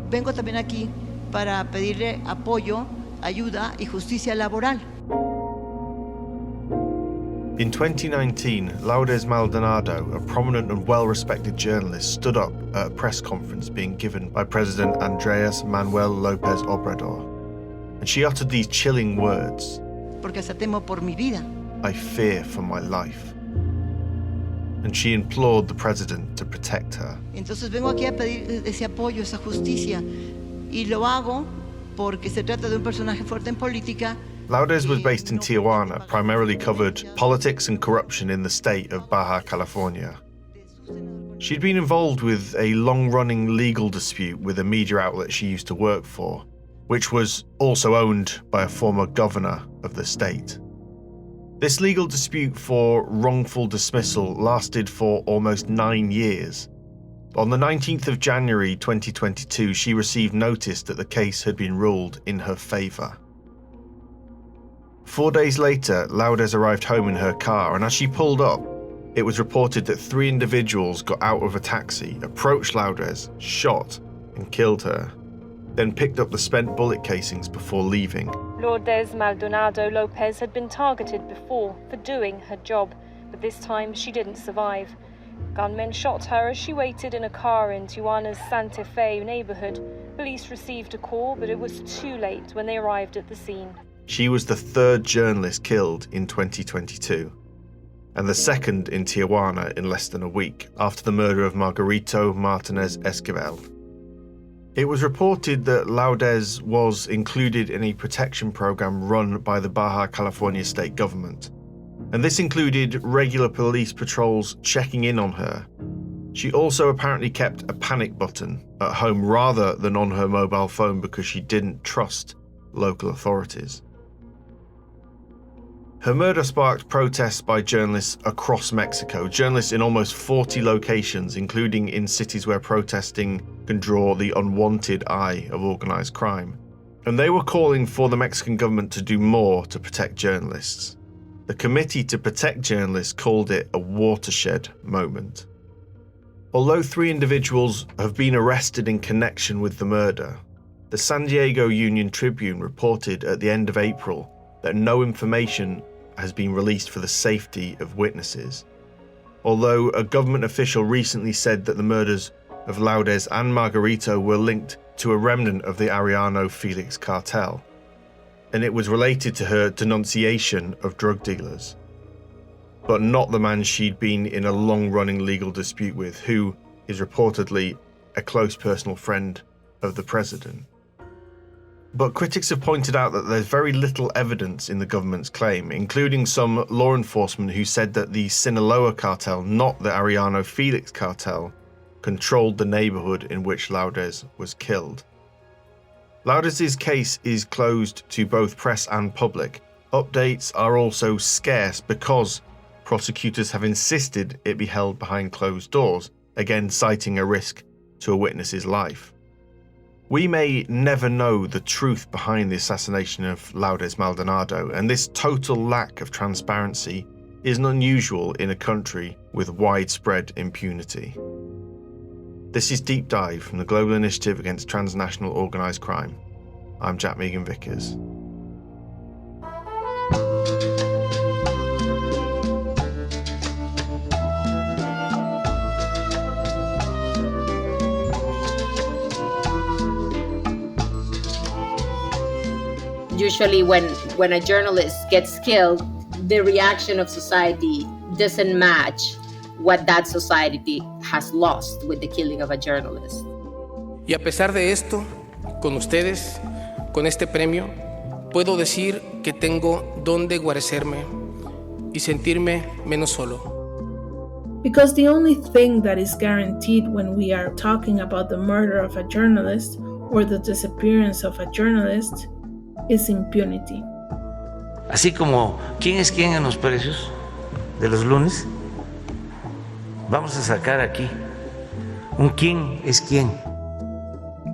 Vengo también aquí para pedirle apoyo, ayuda y justicia laboral. In 2019, Lourdes Maldonado, a prominent and well-respected journalist, stood up at a press conference being given by President Andrés Manuel López Obrador. And she uttered these chilling words. Porque hasta temo por mi vida. I fear for my life. And she implored the president to protect her. Entonces vengo aquí a pedir ese apoyo, esa justicia. Y lo hago porque se trata de un personaje fuerte en política. Lourdes was based in Tijuana, primarily covered politics and corruption in the state of Baja California. She'd been involved with a long-running legal dispute with a media outlet she used to work for, which was also owned by a former governor of the state. This legal dispute for wrongful dismissal lasted for almost 9 years. On the 19th of January 2022, she received notice that the case had been ruled in her favour. 4 days later, Lourdes arrived home in her car, and as she pulled up, it was reported that 3 individuals got out of a taxi, approached Lourdes, shot, and killed her, then picked up the spent bullet casings before leaving. Lourdes Maldonado López had been targeted before for doing her job, but this time she didn't survive. Gunmen shot her as she waited in a car in Tijuana's Santa Fe neighborhood. Police received a call, but it was too late when they arrived at the scene. She was the 3rd journalist killed in 2022, and the 2nd in Tijuana in less than a week after the murder of Margarito Martinez Esquivel. It was reported that Lourdes was included in a protection program run by the Baja California state government, and this included regular police patrols checking in on her. She also apparently kept a panic button at home rather than on her mobile phone because she didn't trust local authorities. Her murder sparked protests by journalists across Mexico, journalists in almost 40 locations, including in cities where protesting can draw the unwanted eye of organised crime. And they were calling for the Mexican government to do more to protect journalists. The Committee to Protect Journalists called it a watershed moment. Although 3 individuals have been arrested in connection with the murder, the San Diego Union Tribune reported at the end of April that no information has been released for the safety of witnesses. Although a government official recently said that the murders of Lourdes and Margarito were linked to a remnant of the Arellano Felix cartel, and it was related to her denunciation of drug dealers, but not the man she'd been in a long-running legal dispute with, who is reportedly a close personal friend of the president. But critics have pointed out that there's very little evidence in the government's claim, including some law enforcement who said that the Sinaloa cartel, not the Arellano Felix cartel, controlled the neighborhood in which Lourdes was killed. Lourdes' case is closed to both press and public. Updates are also scarce because prosecutors have insisted it be held behind closed doors, again citing a risk to a witness's life. We may never know the truth behind the assassination of Lourdes Maldonado, and this total lack of transparency isn't unusual in a country with widespread impunity. This is Deep Dive from the Global Initiative Against Transnational Organised Crime. I'm Jack Megan-Vickers. Usually when a journalist gets killed, the reaction of society doesn't match what that society has lost with the killing of a journalist. Y a pesar de esto, con ustedes, con este premio, puedo decir que tengo donde guarecerme y sentirme menos solo. Because the only thing that is guaranteed when we are talking about the murder of a journalist or the disappearance of a journalist is impunity. Así como ¿quién es quién en los precios de los lunes? Vamos a sacar aquí un quién es quién.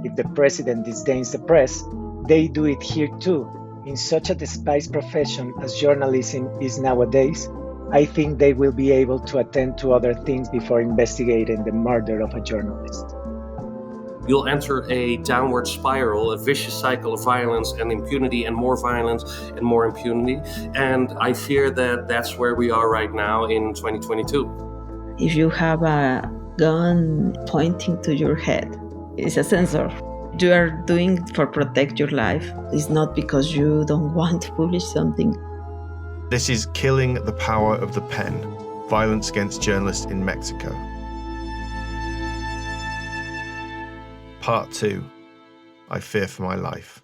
If the president disdains the press, they do it here too. In such a despised profession as journalism is nowadays, I think they will be able to attend to other things before investigating the murder of a journalist. you'll enter a downward spiral, a vicious cycle of violence and impunity, and more violence and more impunity. And I fear that that's where we are right now in 2022. If you have a gun pointing to your head, it's a censor. You are doing for protect your life. It's not because you don't want to publish something. This is Killing the Power of the Pen, Violence Against Journalists in Mexico. Part 2, I Fear for My Life.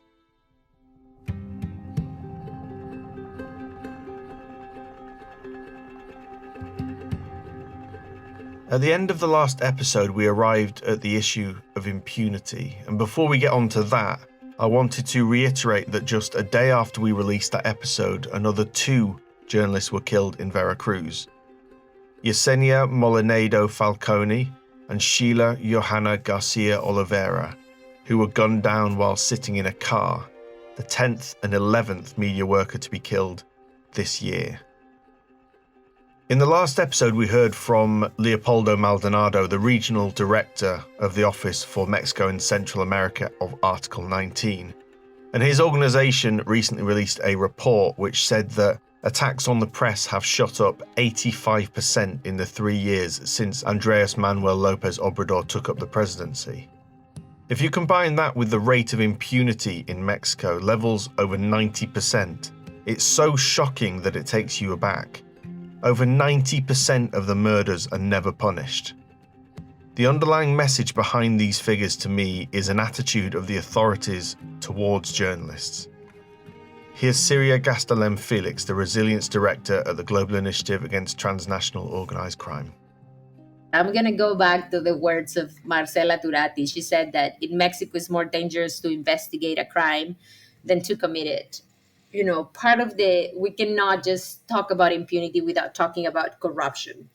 At the end of the last episode, we arrived at the issue of impunity. And before we get on to that, I wanted to reiterate that just a day after we released that episode, another 2 journalists were killed in Veracruz. Yesenia Maldonado Falcone and Sheila Johanna Garcia Oliveira, who were gunned down while sitting in a car, the 10th and 11th media worker to be killed this year. In the last episode, we heard from Leopoldo Maldonado, the regional director of the Office for Mexico and Central America of Article 19. And his organization recently released a report which said that attacks on the press have shot up 85% in the 3 years since Andrés Manuel López Obrador took up the presidency. If you combine that with the rate of impunity in Mexico, levels over 90%, it's so shocking that it takes you aback. Over 90% of the murders are never punished. The underlying message behind these figures to me is an attitude of the authorities towards journalists. Here's Siria Gastelum Felix, the Resilience Director at the Global Initiative Against Transnational Organized Crime. I'm going to go back to the words of Marcela Turati. She said that in Mexico it's more dangerous to investigate a crime than to commit it. You know, we cannot just talk about impunity without talking about corruption.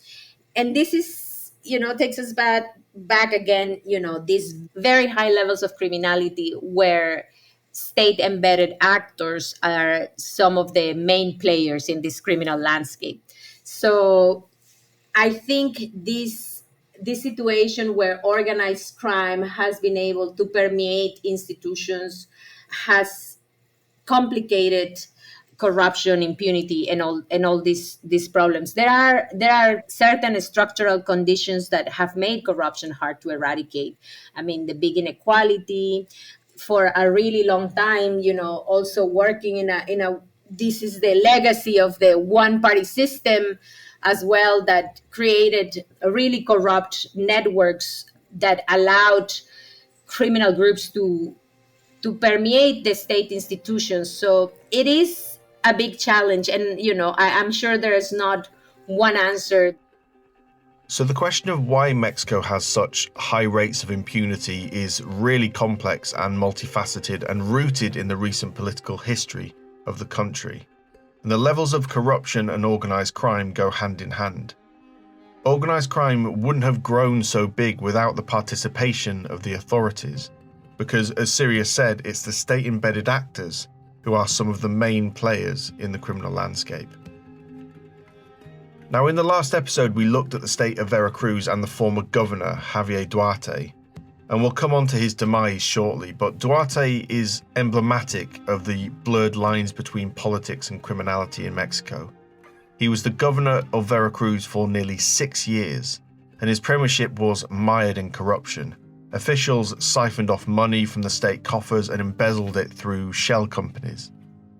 And this is, takes us back again, these very high levels of criminality where state-embedded actors are some of the main players in this criminal landscape. So I think this situation where organized crime has been able to permeate institutions has complicated corruption, impunity, and all these problems. There are certain structural conditions that have made corruption hard to eradicate. I mean, the big inequality for a really long time. Also working in a this is the legacy of the one-party system as well that created really corrupt networks that allowed criminal groups to permeate the state institutions. So it is a big challenge. And, I'm sure there is not one answer. So the question of why Mexico has such high rates of impunity is really complex and multifaceted and rooted in the recent political history of the country. And the levels of corruption and organised crime go hand in hand. Organised crime wouldn't have grown so big without the participation of the authorities. Because, as Syria said, it's the state-embedded actors who are some of the main players in the criminal landscape. Now, in the last episode, we looked at the state of Veracruz and the former governor, Javier Duarte, and we'll come on to his demise shortly, but Duarte is emblematic of the blurred lines between politics and criminality in Mexico. He was the governor of Veracruz for nearly 6 years, and his premiership was mired in corruption. Officials siphoned off money from the state coffers and embezzled it through shell companies.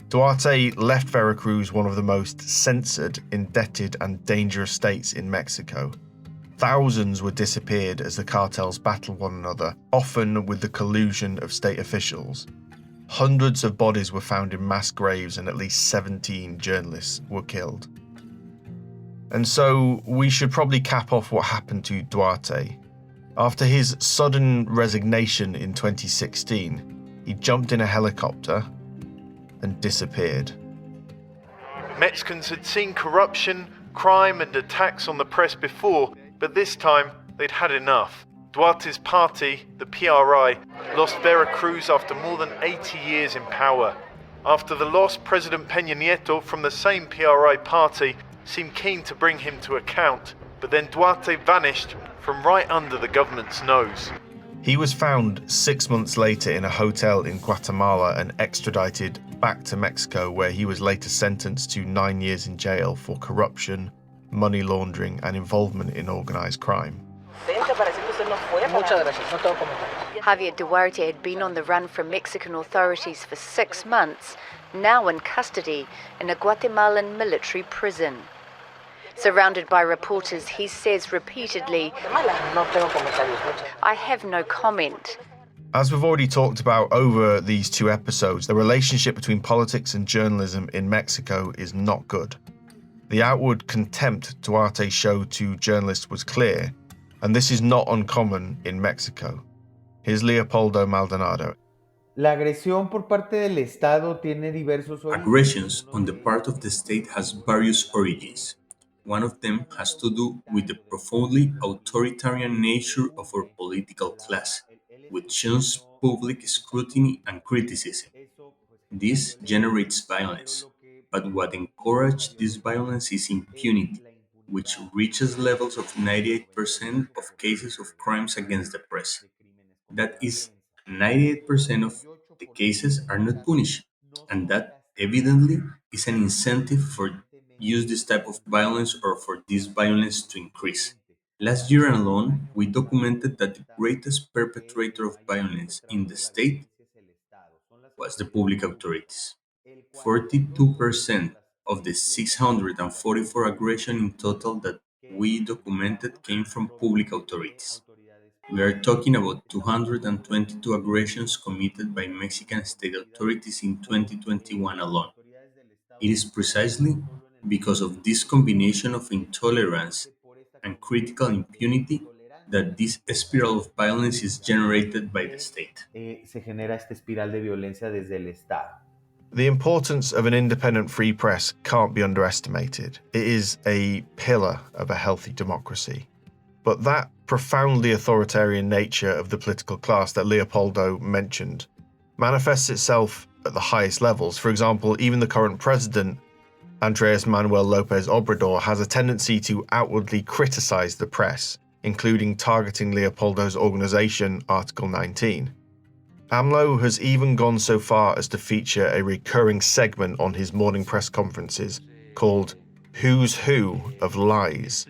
Duarte left Veracruz one of the most censored, indebted, and dangerous states in Mexico. Thousands were disappeared as the cartels battled one another, often with the collusion of state officials. Hundreds of bodies were found in mass graves and at least 17 journalists were killed. And so we should probably cap off what happened to Duarte. After his sudden resignation in 2016, he jumped in a helicopter and disappeared. Mexicans had seen corruption, crime and attacks on the press before, but this time they'd had enough. Duarte's party, the PRI, lost Veracruz after more than 80 years in power. After the loss, President Peña Nieto from the same PRI party seemed keen to bring him to account, but then Duarte vanished from right under the government's nose. He was found 6 months later in a hotel in Guatemala and extradited back to Mexico, where he was later sentenced to 9 years in jail for corruption, money laundering, and involvement in organized crime. Javier Duarte had been on the run from Mexican authorities for 6 months, now in custody in a Guatemalan military prison. Surrounded by reporters, he says repeatedly, "I have no comment." As we've already talked about over these 2 episodes, the relationship between politics and journalism in Mexico is not good. The outward contempt Duarte showed to journalists was clear, and this is not uncommon in Mexico. Here's Leopoldo Maldonado. Aggressions on the part of the state has various origins. One of them has to do with the profoundly authoritarian nature of our political class, which shuns public scrutiny and criticism. This generates violence, but what encourages this violence is impunity, which reaches levels of 98% of cases of crimes against the press. That is, 98% of the cases are not punished, and that evidently is an incentive for use this type of violence or for this violence to increase. Last year alone, we documented that the greatest perpetrator of violence in the state was the public authorities. 42% of the 644 aggressions in total that we documented came from public authorities. We are talking about 222 aggressions committed by Mexican state authorities in 2021 alone. It is precisely because of this combination of intolerance and critical impunity that this spiral of violence is generated by the state. The importance of an independent free press can't be underestimated. It is a pillar of a healthy democracy. But that profoundly authoritarian nature of the political class that Leopoldo mentioned manifests itself at the highest levels. For example, even the current president, Andrés Manuel López Obrador, has a tendency to outwardly criticize the press, including targeting Leopoldo's organization, Article 19. AMLO has even gone so far as to feature a recurring segment on his morning press conferences called Who's Who of Lies,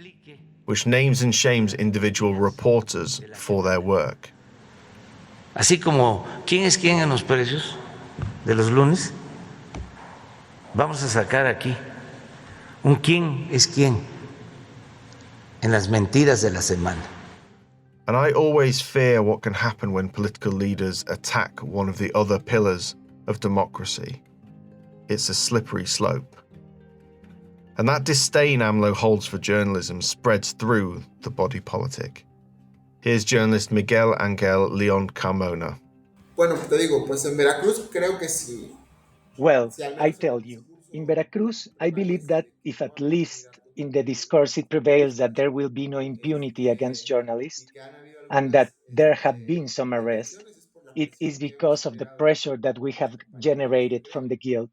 which names and shames individual reporters for their work. Así como, ¿quién es quién en los precios de los lunes? Vamos a sacar aquí un quién es quién en las mentiras de la semana. And I always fear what can happen when political leaders attack one of the other pillars of democracy. It's a slippery slope. And that disdain AMLO holds for journalism spreads through the body politic. Here's journalist Miguel Ángel León Carmona. Well, I tell you, in Veracruz, I believe that if at least in the discourse it prevails that there will be no impunity against journalists, and that there have been some arrests, it is because of the pressure that we have generated from the guild.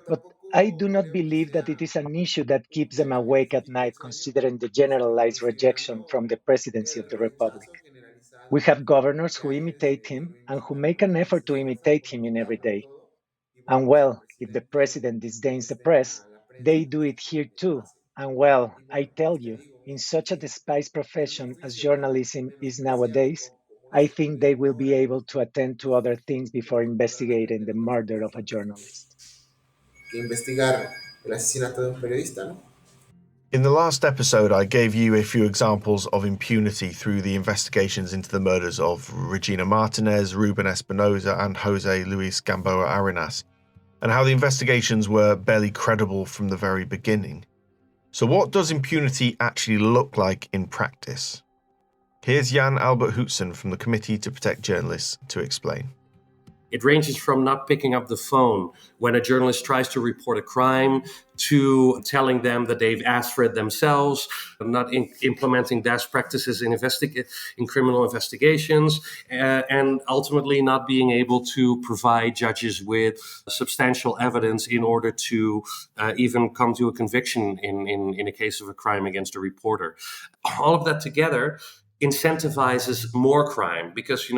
But I do not believe that it is an issue that keeps them awake at night, considering the generalized rejection from the presidency of the Republic. We have governors who imitate him and who make an effort to imitate him in every day. And well, if the president disdains the press, they do it here too. And well, I tell you, in such a despised profession as journalism is nowadays, I think they will be able to attend to other things before investigating the murder of a journalist. In the last episode, I gave you a few examples of impunity through the investigations into the murders of Regina Martinez, Ruben Espinosa, and Jose Luis Gamboa Arenas, and how the investigations were barely credible from the very beginning. So what does impunity actually look like in practice? Here's Jan Albert Hootsen from the Committee to Protect Journalists to explain. It ranges from not picking up the phone when a journalist tries to report a crime to telling them that they've asked for it themselves, not implementing best practices in criminal investigations, and ultimately not being able to provide judges with substantial evidence in order to even come to a conviction in a case of a crime against a reporter. All of that together incentivizes more crime because,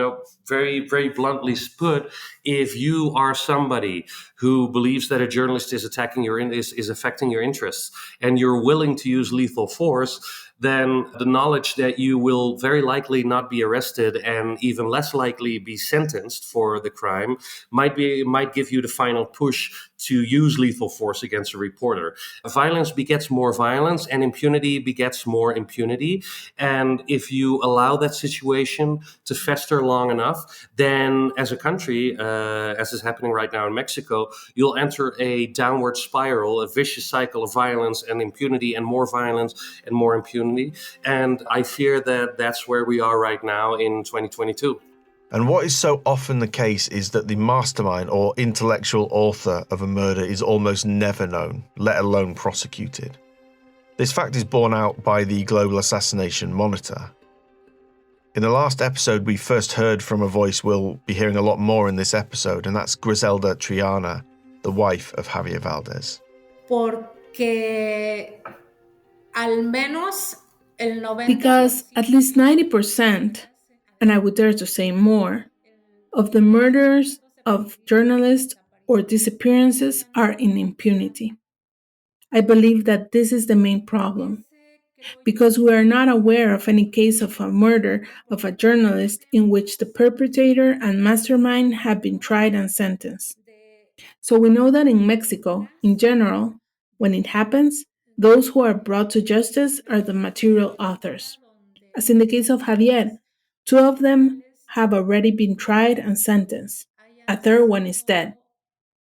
very, very bluntly put, if you are somebody who believes that a journalist is is affecting your interests and you're willing to use lethal force, then the knowledge that you will very likely not be arrested and even less likely be sentenced for the crime might give you the final push to use lethal force against a reporter. Violence begets more violence and impunity begets more impunity. And if you allow that situation to fester long enough, then as a country, as is happening right now in Mexico, you'll enter a downward spiral, a vicious cycle of violence and impunity and more violence and more impunity. And I fear that that's where we are right now in 2022. And what is so often the case is that the mastermind or intellectual author of a murder is almost never known, let alone prosecuted. This fact is borne out by the Global Assassination Monitor. In the last episode, we first heard from a voice we'll be hearing a lot more in this episode, and that's Griselda Triana, the wife of Javier Valdez. Because at least 90%, and I would dare to say more, of the murders of journalists or disappearances are in impunity. I believe that this is the main problem, because we are not aware of any case of a murder of a journalist in which the perpetrator and mastermind have been tried and sentenced. So we know that in Mexico, in general, when it happens, those who are brought to justice are the material authors. As in the case of Javier, 2 of them have already been tried and sentenced. A third one is dead.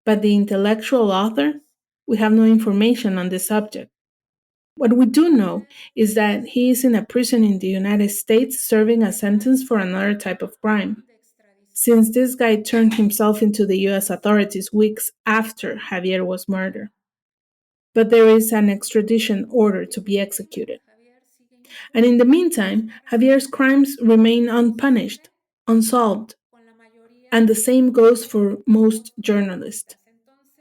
But the intellectual author, we have no information on this subject. What we do know is that he is in a prison in the United States serving a sentence for another type of crime, since this guy turned himself into the US authorities weeks after Javier was murdered. But there is an extradition order to be executed. And in the meantime, Javier's crimes remain unpunished, unsolved. And the same goes for most journalists.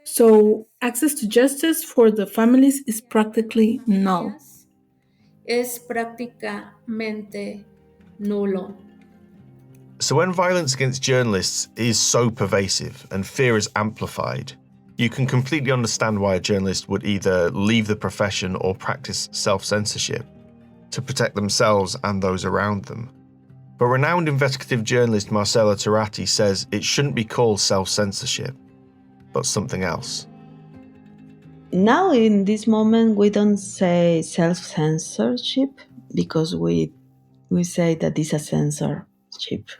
So access to justice for the families is practically null. So when violence against journalists is so pervasive and fear is amplified, you can completely understand why a journalist would either leave the profession or practice self-censorship to protect themselves and those around them. But renowned investigative journalist Marcela Turati says it shouldn't be called self-censorship, but something else. Now, in this moment, we don't say self-censorship because we say that it's a censorship.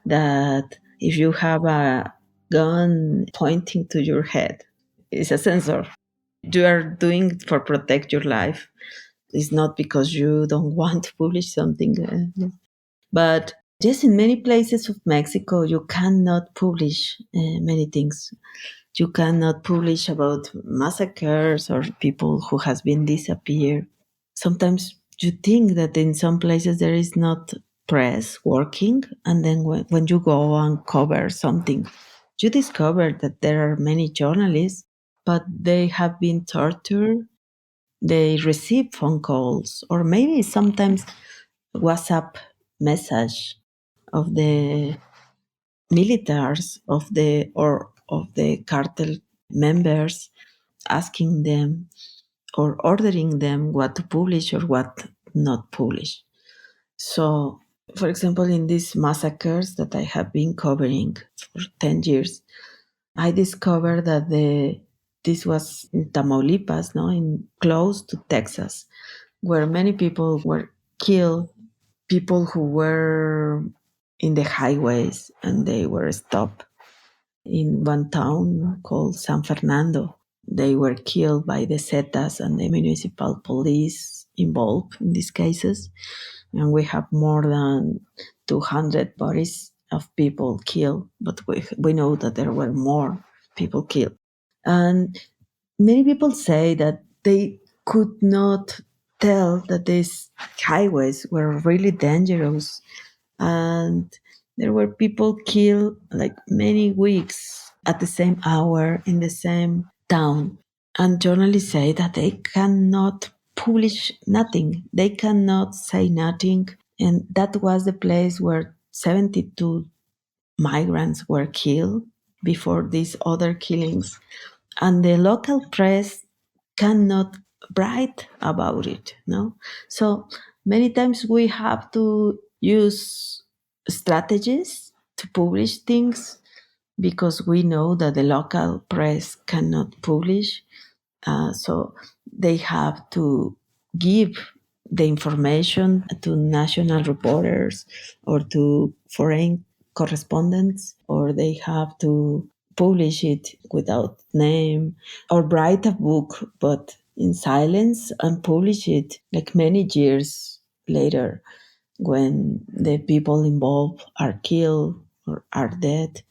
That if you have a gun pointing to your head, it's a censor. You are doing it for protect your life. It's not because you don't want to publish something. But just in many places of Mexico, you cannot publish many things. You cannot publish about massacres or people who has been disappeared. Sometimes you think that in some places there is not press working, and then when you go and cover something, you discover that there are many journalists, but they have been tortured. They receive phone calls, or maybe sometimes WhatsApp message of the militaries of the cartel members asking them or ordering them what to publish or what not publish. So, for example, in these massacres that I have been covering for 10 years, I discovered that this was in Tamaulipas, close to Texas, where many people were killed, people who were in the highways and they were stopped in one town called San Fernando. They were killed by the Zetas and the municipal police involved in these cases. And we have more than 200 bodies of people killed, but we know that there were more people killed. And many people say that they could not tell that these highways were really dangerous, and there were people killed like many weeks at the same hour in the same town. And journalists say that they cannot publish nothing. They cannot say nothing And that was the place where 72 migrants were killed before these other killings. And the local press cannot write about it, no? So many times we have to use strategies to publish things because we know that the local press cannot publish. So they have to give the information to national reporters or to foreign correspondents, or they have to publish it without name, or write a book but in silence and publish it like many years later when the people involved are killed or are dead,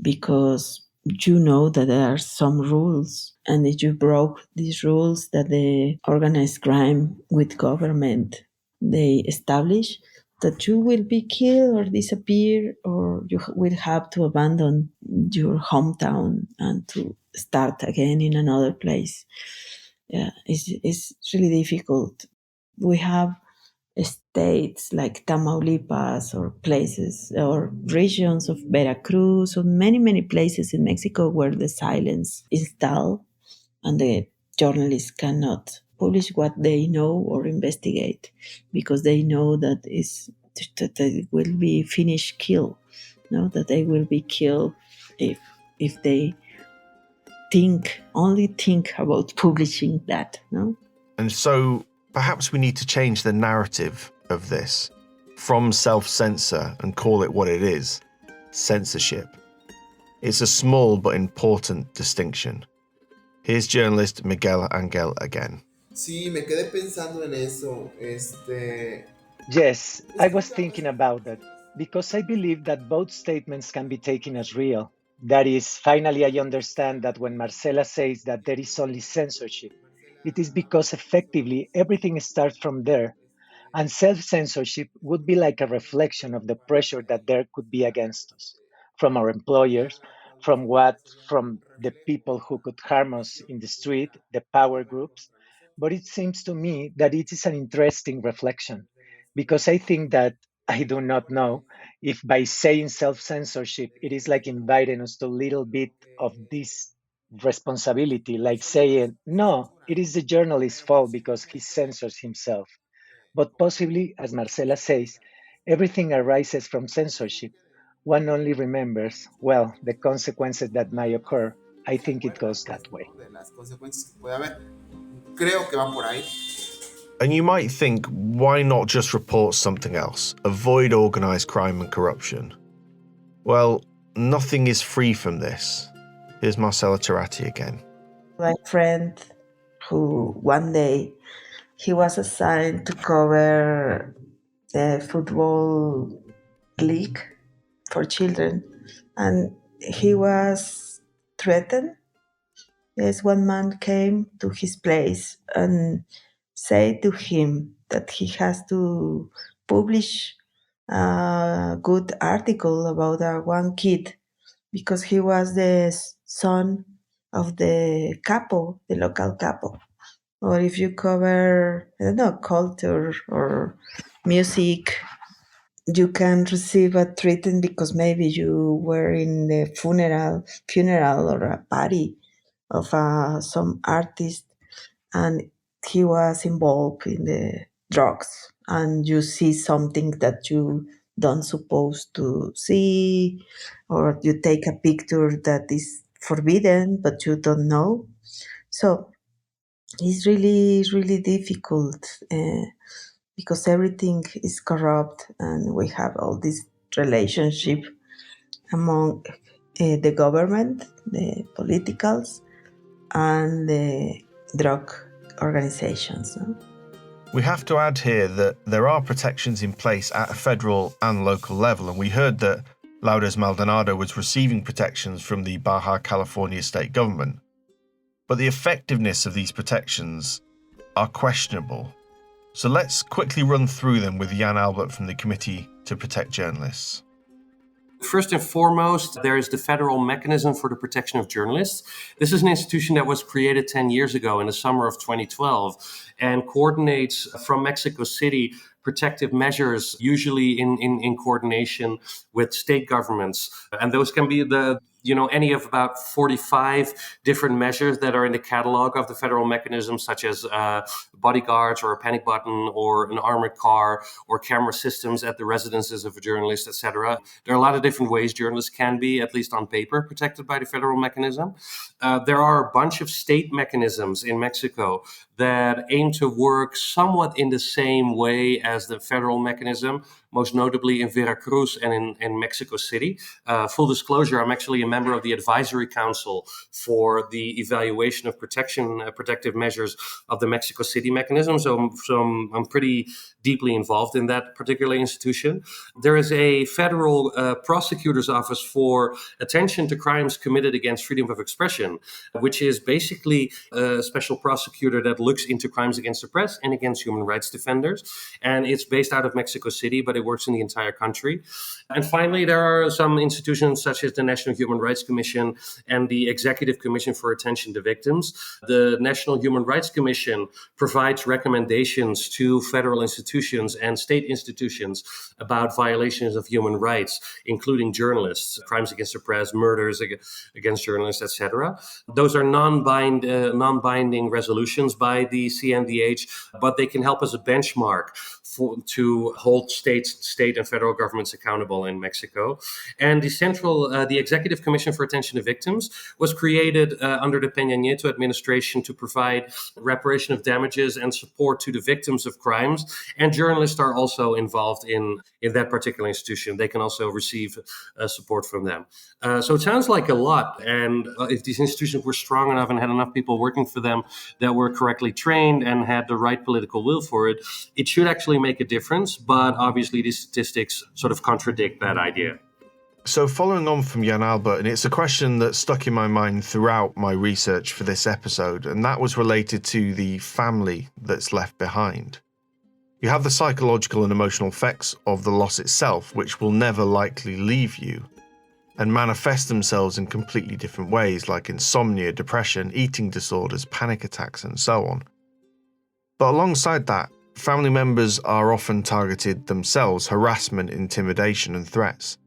because you know that there are some rules, and if you broke these rules that the organized crime with government they establish, that you will be killed or disappear, or you will have to abandon your hometown and to start again in another place. Yeah, it's really difficult. We have states like Tamaulipas or places or regions of Veracruz or many places in Mexico where the silence is dull and the journalists cannot publish what they know or investigate because they know that it will be finished kill, no, that they will be killed if they only think about publishing that, no? And so perhaps we need to change the narrative of this from self-censor and call it what it is, censorship. It's a small but important distinction. Here's journalist Miguel Angel again. Sí, me quedé pensando en eso. Yes, I was thinking about that because I believe that both statements can be taken as real. That is, finally, I understand that when Marcela says that there is only censorship, it is because effectively everything starts from there, and self-censorship would be like a reflection of the pressure that there could be against us from our employers, from the people who could harm us in the street, the power groups. But it seems to me that it is an interesting reflection because I think that I do not know if by saying self-censorship, it is like inviting us to a little bit of this responsibility, like saying, no, it is the journalist's fault because he censors himself. But possibly, as Marcela says, everything arises from censorship. One only remembers, well, the consequences that might occur. I think it goes that way. And you might think, why not just report something else? Avoid organised crime and corruption. Well, nothing is free from this. Here's Marcela Turati again. My friend who one day he was assigned to cover the football league for children, and he was threatened. Yes, one man came to his place and said to him that he has to publish a good article about one kid because he was the son of the capo, the local capo. Or if you cover, I don't know, culture or music, you can receive a treatment because maybe you were in the funeral or a party of some artist and he was involved in the drugs, and you see something that you don't supposed to see, or you take a picture that is forbidden but you don't know. So it's really difficult because everything is corrupt and we have all this relationship among the government, the politicals, and the drug organizations. No? We have to add here that there are protections in place at a federal and local level, and we heard that Lourdes Maldonado was receiving protections from the Baja California state government. But the effectiveness of these protections are questionable. So let's quickly run through them with Jan Albert from the Committee to Protect Journalists. First and foremost, there is the Federal Mechanism for the Protection of Journalists. This is an institution that was created 10 years ago in the summer of 2012 and coordinates from Mexico City protective measures, usually in coordination with state governments. And those can be any of about 45 different measures that are in the catalog of the federal mechanism, such as bodyguards or a panic button or an armored car or camera systems at the residences of a journalist, etc. There are a lot of different ways journalists can be, at least on paper, protected by the federal mechanism. There are a bunch of state mechanisms in Mexico that aim to work somewhat in the same way as the federal mechanism, most notably in Veracruz and in Mexico City. Full disclosure, I'm actually a member of the advisory council for the evaluation of protective measures of the Mexico City mechanism. So I'm pretty deeply involved in that particular institution. There is a federal prosecutor's office for attention to crimes committed against freedom of expression, which is basically a special prosecutor that looks into crimes against the press and against human rights defenders. And it's based out of Mexico City, but it works in the entire country. And finally, there are some institutions such as the National Human Rights Commission and the Executive Commission for Attention to Victims. The National Human Rights Commission provides recommendations to federal institutions and state institutions about violations of human rights, including journalists, crimes against the press, murders against journalists, etc. Those are non-binding resolutions by the CNDH, but they can help as a benchmark to hold state and federal governments accountable in Mexico. And the Executive Commission for Attention to Victims was created under the Peña Nieto administration to provide reparation of damages and support to the victims of crimes. And journalists are also involved in that particular institution. They can also receive support from them. So it sounds like a lot. And if these institutions were strong enough and had enough people working for them that were correctly trained and had the right political will for it, it should actually make a difference. But obviously, these statistics sort of contradict that idea. So following on from Jan Albert, and it's a question that stuck in my mind throughout my research for this episode, and that was related to the family that's left behind. You have the psychological and emotional effects of the loss itself, which will never likely leave you, and manifest themselves in completely different ways, like insomnia, depression, eating disorders, panic attacks, and so on. But alongside that, family members are often targeted themselves, harassment, intimidation, and threats.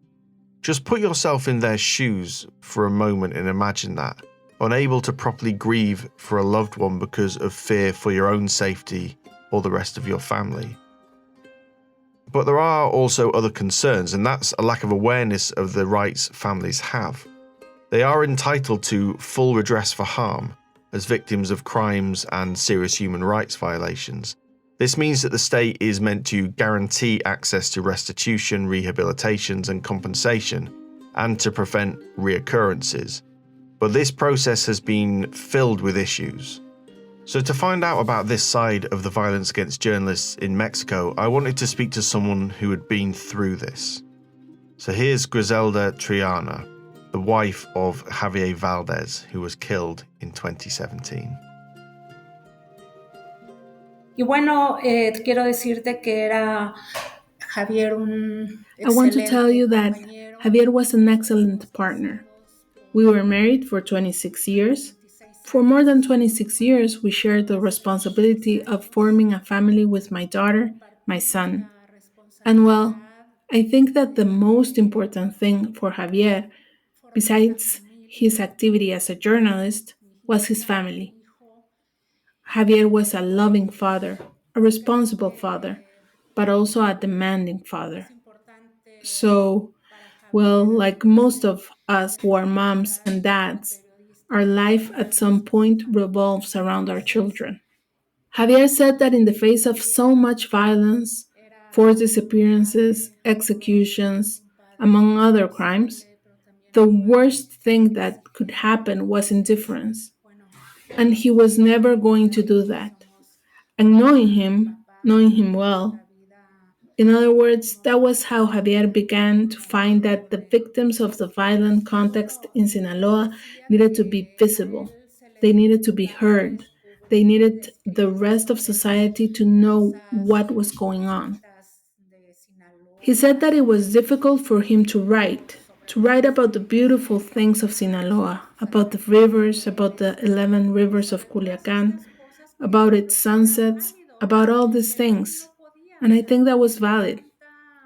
Just put yourself in their shoes for a moment and imagine that, unable to properly grieve for a loved one because of fear for your own safety or the rest of your family. But there are also other concerns, and that's a lack of awareness of the rights families have. They are entitled to full redress for harm as victims of crimes and serious human rights violations. This means that the state is meant to guarantee access to restitution, rehabilitations, and compensation, and to prevent reoccurrences. But this process has been filled with issues. So to find out about this side of the violence against journalists in Mexico, I wanted to speak to someone who had been through this. So here's Griselda Triana, the wife of Javier Valdez, who was killed in 2017. Y bueno, quiero decirte que era Javier un I want to tell you that Javier was an excellent partner. We were married for 26 years. For more than 26 years, we shared the responsibility of forming a family with my daughter, my son. And well, I think that the most important thing for Javier, besides his activity as a journalist, was his family. Javier was a loving father, a responsible father, but also a demanding father. So, well, like most of us who are moms and dads, our life at some point revolves around our children. Javier said that in the face of so much violence, forced disappearances, executions, among other crimes, the worst thing that could happen was indifference. And he was never going to do that. And knowing him well, in other words, that was how Javier began to find that the victims of the violent context in Sinaloa needed to be visible. They needed to be heard. They needed the rest of society to know what was going on. He said that it was difficult for him to write. to write about the beautiful things of Sinaloa, about the rivers, about the 11 rivers of Culiacan, about its sunsets, about all these things. And I think that was valid,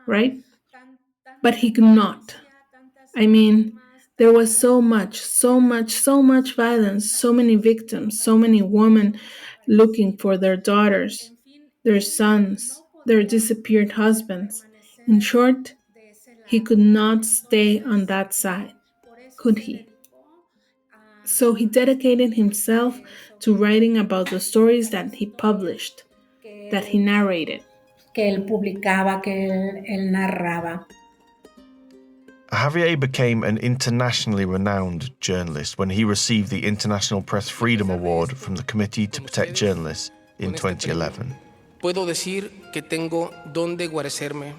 right? But he could not. I mean, there was so much violence, so many victims, so many women looking for their daughters, their sons, their disappeared husbands. In short, he could not stay on that side, could he? So he dedicated himself to writing about the stories that he published, that he narrated. Que él publicaba, que él narraba. Javier became an internationally renowned journalist when he received the International Press Freedom Award from the Committee to Protect Journalists in 2011. Puedo decir que tengo donde guarecerme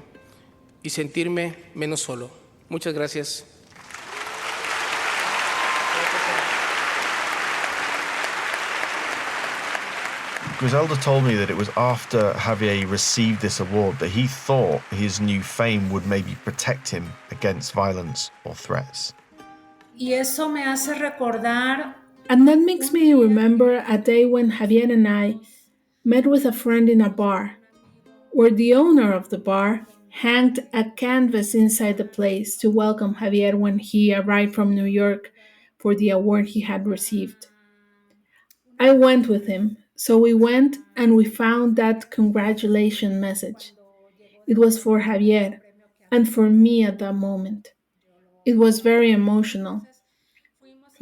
y sentirme menos solo. Muchas gracias. Griselda told me that it was after Javier received this award that he thought his new fame would maybe protect him against violence or threats. Y eso me hace recordar. And that makes me remember a day when Javier and I met with a friend in a bar, where the owner of the bar hanged a canvas inside the place to welcome Javier when he arrived from New York for the award he had received. I went with him, so we went and we found that congratulation message. It was for Javier and for me at that moment. It was very emotional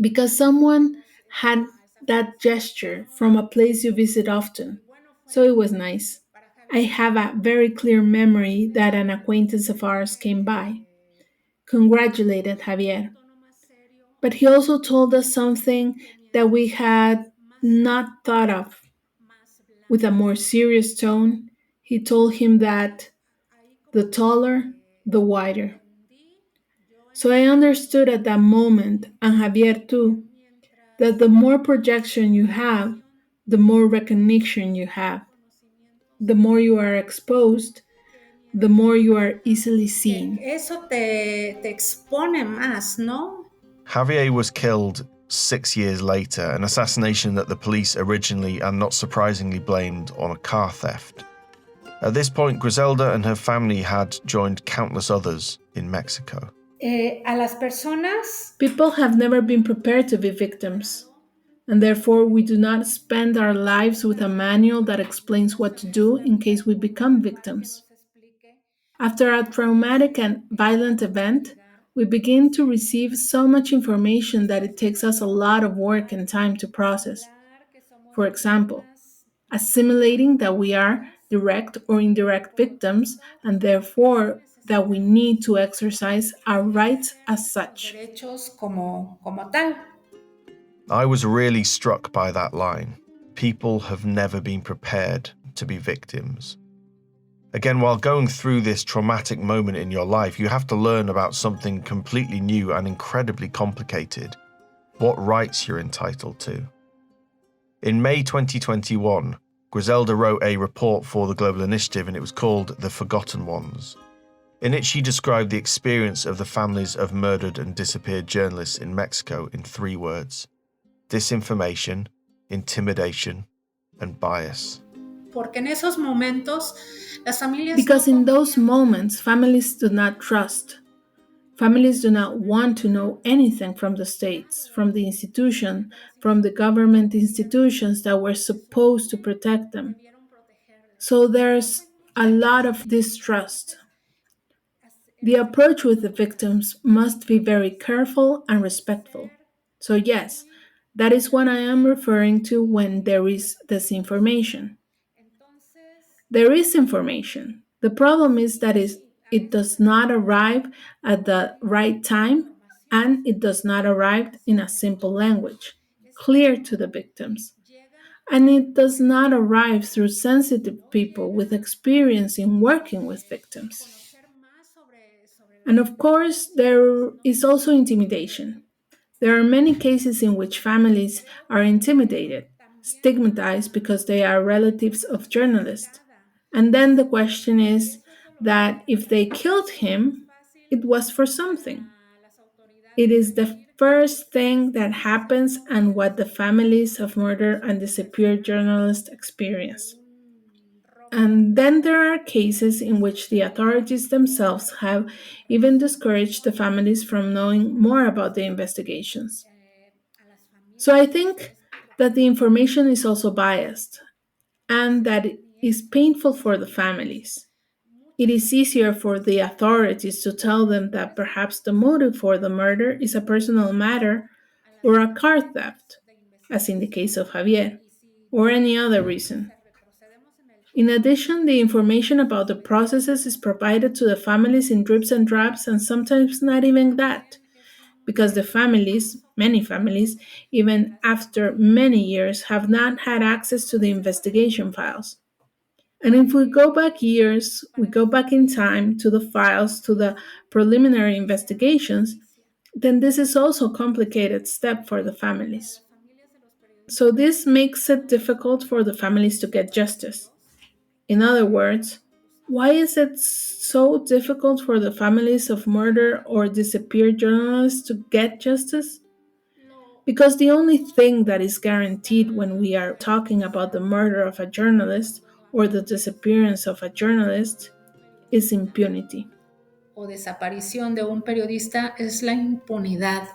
because someone had that gesture from a place you visit often, so it was nice. I have a very clear memory that an acquaintance of ours came by, congratulated Javier. But he also told us something that we had not thought of. With a more serious tone, he told him that the taller, the wider. So I understood at that moment, and Javier too, that the more projection you have, the more recognition you have. The more you are exposed, the more you are easily seen. Eso te expone más, ¿no? Javier was killed 6 years later, an assassination that the police originally and not surprisingly blamed on a car theft. At this point, Griselda and her family had joined countless others in Mexico. A las personas. People have never been prepared to be victims, and therefore we do not spend our lives with a manual that explains what to do in case we become victims. After a traumatic and violent event, we begin to receive so much information that it takes us a lot of work and time to process. For example, assimilating that we are direct or indirect victims and therefore that we need to exercise our rights as such. I was really struck by that line. People have never been prepared to be victims. Again, while going through this traumatic moment in your life, you have to learn about something completely new and incredibly complicated: what rights you're entitled to. In May 2021, Griselda wrote a report for the Global Initiative, and it was called The Forgotten Ones. In it, she described the experience of the families of murdered and disappeared journalists in Mexico in 3 words: disinformation, intimidation, and bias. Because in those moments, families do not trust. Families do not want to know anything from the states, from the institution, from the government institutions that were supposed to protect them. So there's a lot of distrust. The approach with the victims must be very careful and respectful. So yes, that is what I am referring to when there is disinformation. There is information. The problem is that it does not arrive at the right time and it does not arrive in a simple language, clear to the victims. And it does not arrive through sensitive people with experience in working with victims. And of course, there is also intimidation. There are many cases in which families are intimidated, stigmatized because they are relatives of journalists. And then the question is that if they killed him, it was for something. It is the first thing that happens and what the families of murdered and disappeared journalists experience. And then there are cases in which the authorities themselves have even discouraged the families from knowing more about the investigations. So I think that the information is also biased and that it is painful for the families. It is easier for the authorities to tell them that perhaps the motive for the murder is a personal matter or a car theft, as in the case of Javier, or any other reason. In addition, the information about the processes is provided to the families in drips and drabs, and sometimes not even that, because the families, many families, even after many years, have not had access to the investigation files. And if we go back years, we go back in time to the files, to the preliminary investigations, then this is also a complicated step for the families. So this makes it difficult for the families to get justice. In other words, why is it so difficult for the families of murdered or disappeared journalists to get justice? Because the only thing that is guaranteed when we are talking about the murder of a journalist or the disappearance of a journalist is impunity. O desaparición de un periodista es la impunidad.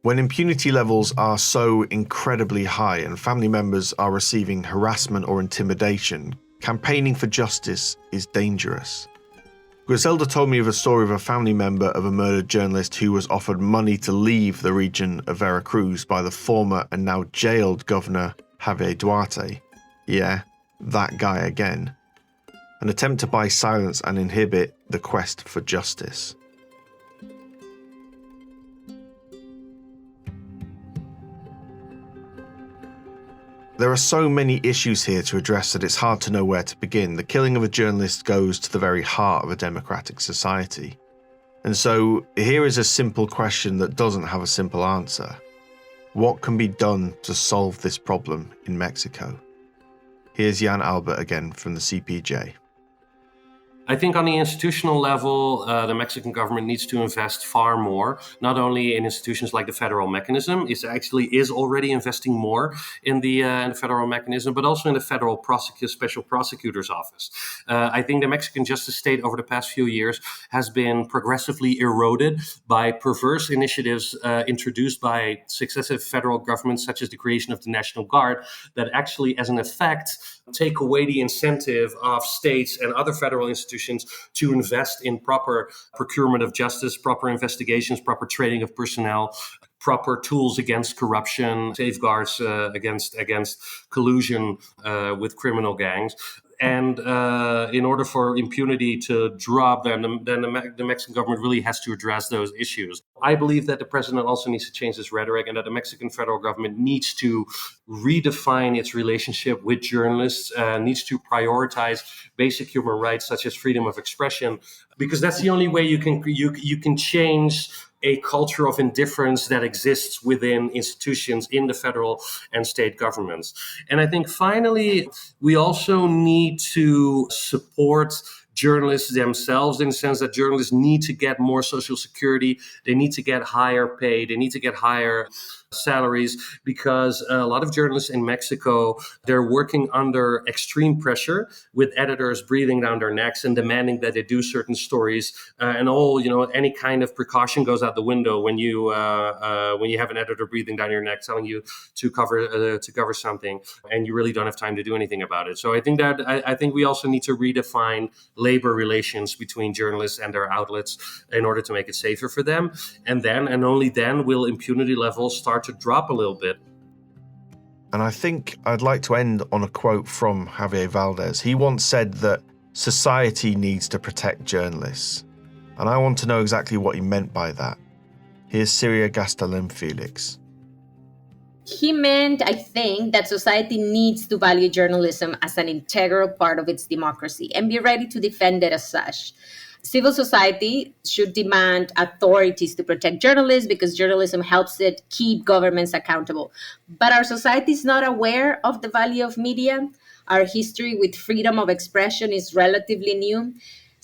When impunity levels are so incredibly high and family members are receiving harassment or intimidation, campaigning for justice is dangerous. Griselda told me of a story of a family member of a murdered journalist who was offered money to leave the region of Veracruz by the former and now jailed governor Javier Duarte. Yeah, that guy again. An attempt to buy silence and inhibit the quest for justice. There are so many issues here to address that it's hard to know where to begin. The killing of a journalist goes to the very heart of a democratic society. And so here is a simple question that doesn't have a simple answer. What can be done to solve this problem in Mexico? Here's Jan Albert again from the CPJ. I think on the institutional level, the Mexican government needs to invest far more, not only in institutions like the federal mechanism, it actually is already investing more in the federal mechanism, but also in the federal special prosecutor's office. I think the Mexican justice state over the past few years has been progressively eroded by perverse initiatives introduced by successive federal governments, such as the creation of the National Guard, that actually, as an effect, take away the incentive of states and other federal institutions to invest in proper procurement of justice, proper investigations, proper training of personnel, proper tools against corruption, safeguards against collusion with criminal gangs. And in order for impunity to drop, then the Mexican government really has to address those issues. I believe that the president also needs to change his rhetoric and that the Mexican federal government needs to redefine its relationship with journalists, needs to prioritize basic human rights such as freedom of expression, because that's the only way you can change a culture of indifference that exists within institutions in the federal and state governments. And I think finally, we also need to support journalists themselves, in the sense that journalists need to get more social security, they need to get higher pay, they need to get higher salaries, because a lot of journalists in Mexico, they're working under extreme pressure with editors breathing down their necks and demanding that they do certain stories, and any kind of precaution goes out the window when you have an editor breathing down your neck telling you to cover something and you really don't have time to do anything about it. So I think we also need to redefine labor relations between journalists and their outlets in order to make it safer for them, and then and only then will impunity levels start to drop a little bit. And I think I'd like to end on a quote from Javier Valdez. He once said that society needs to protect journalists. And I want to know exactly what he meant by that. Here's Syria Gastelum Felix. He meant, I think, that society needs to value journalism as an integral part of its democracy and be ready to defend it as such. Civil society should demand authorities to protect journalists because journalism helps it keep governments accountable. But our society is not aware of the value of media. Our history with freedom of expression is relatively new.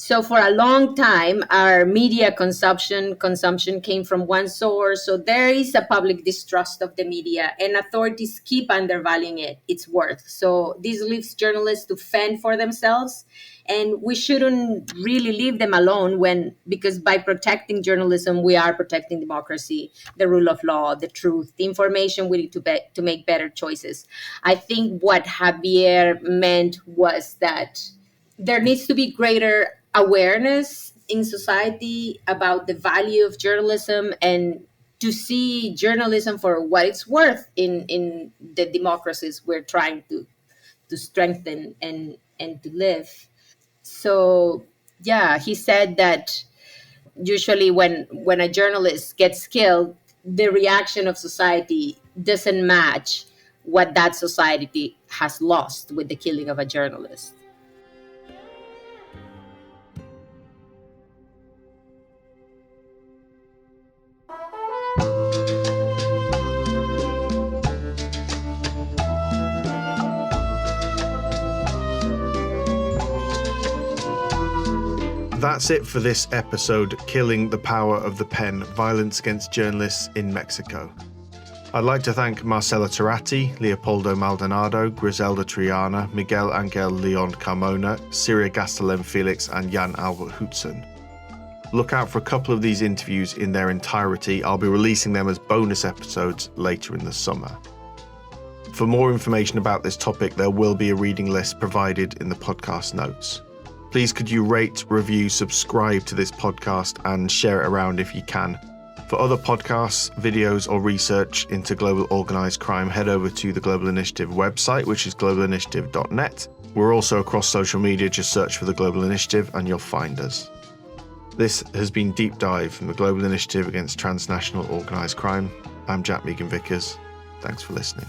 So for a long time, our media consumption came from one source. So there is a public distrust of the media, and authorities keep undervaluing its worth. So this leaves journalists to fend for themselves, and we shouldn't really leave them alone because by protecting journalism, we are protecting democracy, the rule of law, the truth, the information we need to make better choices. I think what Javier meant was that there needs to be greater awareness in society about the value of journalism and to see journalism for what it's worth in the democracies we're trying to strengthen and to live. So yeah, he said that usually when a journalist gets killed, the reaction of society doesn't match what that society has lost with the killing of a journalist. That's it for this episode, Killing the Power of the Pen, Violence Against Journalists in Mexico. I'd like to thank Marcela Turati, Leopoldo Maldonado, Griselda Triana, Miguel Angel Leon Carmona, Syria Gastelum Felix, and Jan Albert Hutson. Look out for a couple of these interviews in their entirety. I'll be releasing them as bonus episodes later in the summer. For more information about this topic, there will be a reading list provided in the podcast notes. Please could you rate, review, subscribe to this podcast and share it around if you can. For other podcasts, videos or research into global organised crime, head over to the Global Initiative website, which is globalinitiative.net. We're also across social media, just search for the Global Initiative and you'll find us. This has been Deep Dive from the Global Initiative Against Transnational Organised Crime. I'm Jack Megan-Vickers. Thanks for listening.